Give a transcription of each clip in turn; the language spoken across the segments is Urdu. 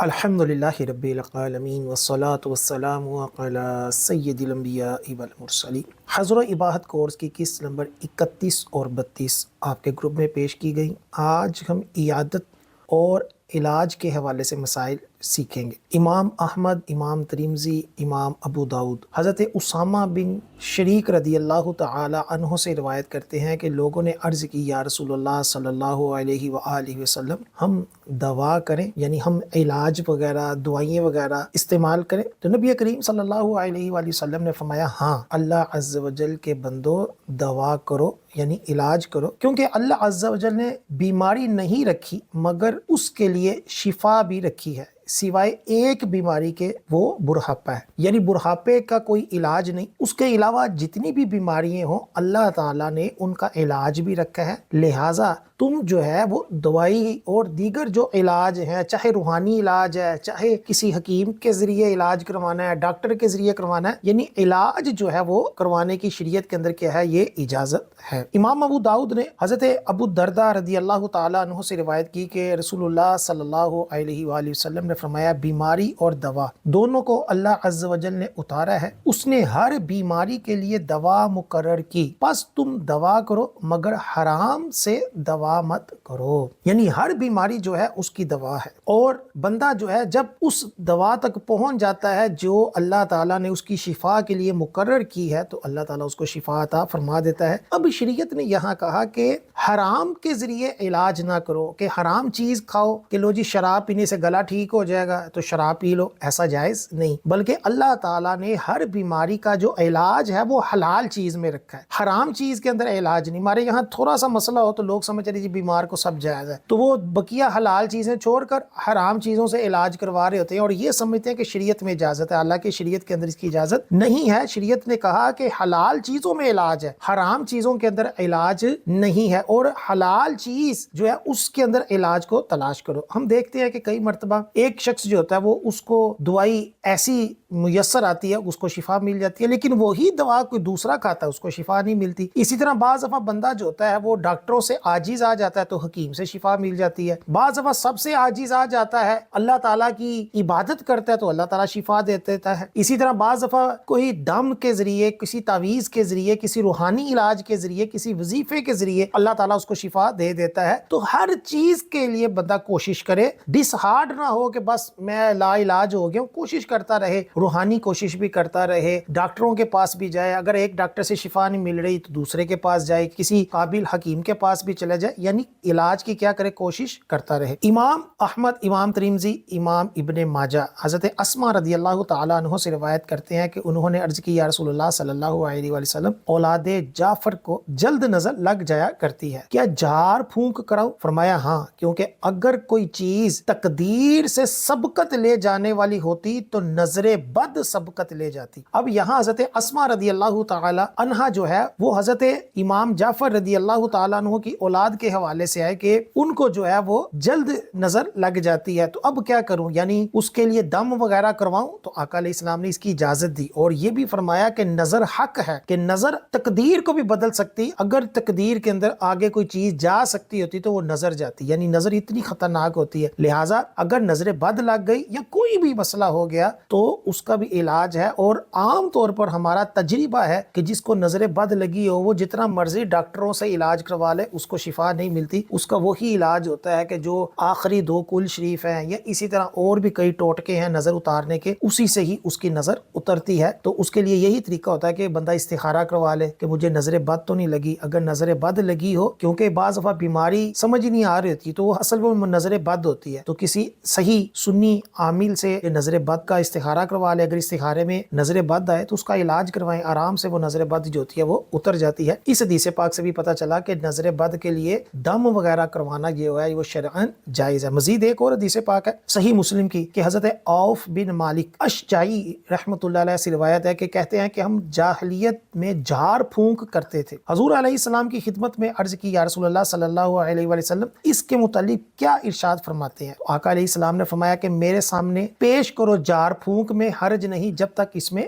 الحمدللہ رب العالمین والصلاة والسلام علی سید الانبیاء والمرسلین۔ حضر اباحت کورس کی قسط نمبر 31 اور 32 آپ کے گروپ میں پیش کی گئی۔ آج ہم عیادت اور علاج کے حوالے سے مسائل سیکھیں گے۔ امام احمد، امام ترمذی، امام ابو داؤد حضرت اسامہ بن شریک رضی اللہ تعالی عنہ سے روایت کرتے ہیں کہ لوگوں نے عرض کی، یا رسول اللہ صلی اللہ علیہ وآلہ وسلم، ہم دوا کریں، یعنی ہم علاج وغیرہ دعائیں وغیرہ استعمال کریں؟ تو نبی کریم صلی اللہ علیہ وآلہ وسلم نے فرمایا، ہاں اللہ عز و جل کے بندو دوا کرو، یعنی علاج کرو، کیونکہ اللہ عز و جل نے بیماری نہیں رکھی مگر اس کے لیے شفا بھی رکھی ہے، سوائے ایک بیماری کے، وہ بڑھاپا ہے۔ یعنی بڑھاپے کا کوئی علاج نہیں، اس کے علاوہ جتنی بھی بیماریاں ہوں اللہ تعالیٰ نے ان کا علاج بھی رکھا ہے۔ لہٰذا تم جو ہے وہ دوائی اور دیگر جو علاج ہیں، چاہے روحانی علاج ہے، چاہے کسی حکیم کے ذریعے علاج کروانا ہے، ڈاکٹر کے ذریعے کروانا ہے، یعنی علاج جو ہے وہ کروانے کی شریعت کے اندر کیا ہے، یہ اجازت ہے۔ امام ابو داؤد نے حضرت ابو الدرداء رضی اللہ تعالیٰ عنہ سے روایت کی کہ رسول اللہ صلی اللہ علیہ وآلہ وسلم نے فرمایا، بیماری اور دوا دونوں کو اللہ عز و جل نے اتارا ہے، اس نے ہر بیماری کے لیے دوا مقرر کی، بس تم دوا کرو مگر حرام سے دوا مت کرو۔ یعنی ہر بیماری جو ہے اس کی دوا ہے، اور بندہ جو ہے جب اس دوا تک پہنچ جاتا ہے جو اللہ تعالیٰ نے اس کی شفا کے لیے مقرر کی ہے، تو اللہ تعالیٰ اس کو شفا عطا فرما دیتا ہے۔ اب شریعت نے یہاں کہا کہ حرام کے ذریعے علاج نہ کرو، کہ حرام چیز کھاؤ کہ لو جی شراب پینے سے گلا ٹھیک ہو جائے گا تو شراب پی لو، ایسا جائز نہیں، بلکہ اللہ تعالیٰ نے ہر بیماری کا جو علاج ہے وہ حلال چیز میں رکھا ہے، حرام چیز کے اندر علاج نہیں۔ ہمارے یہاں تھوڑا سا مسئلہ ہو تو لوگ سمجھ رہے جی بیمار کو سب جائز ہے، تو وہ بقیہ حلال چیزیں چھوڑ کر حرام چیزوں سے علاج کروا رہے ہوتے ہیں، اور یہ سمجھتے ہیں کہ شریعت میں اجازت ہے، حالانکہ شریعت کے اندر اس کی اجازت نہیں ہے۔ شریعت نے کہا کہ حلال چیزوں میں علاج ہے، حرام چیزوں کے اندر علاج نہیں ہے، اور حلال چیز جو ہے اس کے اندر علاج کو تلاش کرو۔ ہم دیکھتے ہیں کہ کئی مرتبہ ایک شخص جو ہوتا ہے وہ اس کو دوائی ایسی میسر آتی ہے، اس کو شفا مل جاتی ہے، لیکن وہی دوا کوئی دوسرا کھاتا ہے اس کو شفا نہیں ملتی۔ اسی طرح بعض دفعہ بندہ جو ہوتا ہے وہ ڈاکٹروں سے عاجز آ جاتا ہے تو حکیم سے شفا مل جاتی ہے، بعض دفعہ سب سے عاجز آ جاتا ہے، اللہ تعالیٰ کی عبادت کرتا ہے تو اللہ تعالیٰ شفا دے دیتا ہے۔ اسی طرح بعض دفعہ کوئی دم کے ذریعے، کسی تعویذ کے ذریعے، کسی روحانی علاج کے ذریعے، کسی وظیفے کے ذریعے اللہ تعالیٰ اس کو شفا دے دیتا ہے۔ تو ہر چیز کے لیے بندہ کوشش کرے، ڈس ہارڈ نہ ہو کہ بس میں لا علاج ہو گیا ہوں، کوشش کرتا رہے، روحانی کوشش بھی کرتا رہے، ڈاکٹروں کے پاس بھی جائے، اگر ایک ڈاکٹر سے شفا نہیں مل رہی تو دوسرے کے پاس جائے، کسی قابل حکیم کے پاس بھی چلا جائے، یعنی علاج کی کیا کرے، کوشش کرتا رہے۔ امام احمد، امام ترمذی، امام ابن ماجہ حضرت اسماء رضی اللہ تعالیٰ عنہ سے روایت کرتے ہیں کہ انہوں نے عرض کی، یا رسول اللہ صلی اللہ علیہ وآلہ وسلم، اولاد جعفر کو جلد نظر لگ جایا کرتی ہے، کیا جھاڑ پھونک کراؤں؟ فرمایا ہاں، کیونکہ اگر کوئی چیز تقدیر سے سبقت لے جانے والی ہوتی تو نظر بد سبقت لے جاتی۔ اب یہاں حضرت اسماء رضی اللہ تعالی عنہا جو ہے وہ حضرت امام جعفر رضی اللہ تعالیٰ عنہ کی اولاد کے حوالے سے ہے کہ ان کو جو ہے وہ جلد نظر لگ جاتی ہے، تو اب کیا کروں، یعنی اس کے لیے دم وغیرہ کرواؤں؟ تو آقا علیہ السلام نے اس کی اجازت دی، اور یہ بھی فرمایا کہ نظر حق ہے، کہ نظر تقدیر کو بھی بدل سکتی، اگر تقدیر کے اندر آگے کوئی چیز جا سکتی ہوتی تو وہ نظر جاتی، یعنی نظر اتنی خطرناک ہوتی ہے، لہٰذا اگر نظر بد لگ گئی یا کوئی بھی مسئلہ ہو گیا تو اس کا بھی علاج ہے۔ اور عام طور پر ہمارا تجربہ ہے کہ جس کو نظر بد لگی ہو وہ جتنا مرضی ڈاکٹروں سے علاج کروا لے اس کو شفا نہیں ملتی، اس کا وہی علاج ہوتا ہے کہ جو آخری 2 کل شریف ہیں یا اسی طرح اور بھی کئی ٹوٹکے ہیں نظر اتارنے کے، اسی سے ہی اس کی نظر اترتی ہے۔ تو اس کے لیے یہی طریقہ ہوتا ہے کہ بندہ استخارہ کروا لے کہ مجھے نظر بد تو نہیں لگی، اگر نظر بد لگی ہو، کیونکہ بعض دفعہ بیماری سمجھ نہیں آ رہی ہوتی تو وہ اصل میں نظر بد ہوتی ہے، تو کسی صحیح سنی عامل سے نظر بد کا استخارہ کروا لے، اگر استخارے میں نظر بد آئے تو اس کا علاج کروائیں، آرام سے وہ نظر بد جو ہوتی ہے وہ اتر جاتی ہے۔ اس حدیث پاک سے بھی پتہ چلا کہ نظر بد کے لیے دم وغیرہ کروانا جو ہے وہ شرعاً جائز ہے۔ مزید ایک اور حدیث پاک ہے صحیح مسلم کی کہ حضرت عوف بن مالک اشجعی رحمۃ اللہ علیہ سے روایت ہے کہ کہتے ہیں کہ ہم جاہلیت میں جھاڑ پھونک کرتے تھے، حضور علیہ السلام کی خدمت میں عرض کی، یا رسول اللہ صلی اللہ علیہ وآلہ وسلم اس کے متعلق کیا ارشاد فرماتے ہیں؟ آقا علیہ السلام نے فرمایا کہ میرے سامنے پیش کرو جھاڑ پھونک میں حرج نہیں جب تک اس میں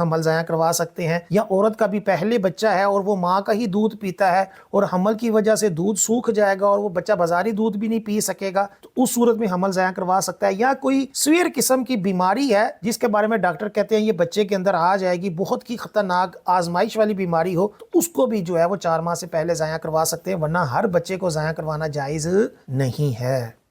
حمل ضائع کروا سکتے ہیں، یا عورت کا بھی پہلے بچہ ہے اور وہ ماں کا ہی دودھ پیتا ہے اور حمل کی وجہ سے دودھ سوکھ جائے گا اور وہ بچہ بازاری دودھ بھی نہیں پی سکے گا، تو اس صورت میں حمل ضائع کروا سکتا ہے۔ یا کوئی سویر قسم کی بیماری ہے جس کے بارے میں ڈاکٹر کہتے ہیں یہ بچے کے اندر آ جائے گی، بہت کی خطرناک آزمائش والی بیماری ہو، تو اس کو بھی جو ہے وہ 4 ماہ سے پہلے ضائع کروا سکتے ہیں، ورنہ ہر بچے کو ضائع کروانا جائز نہیں ہے۔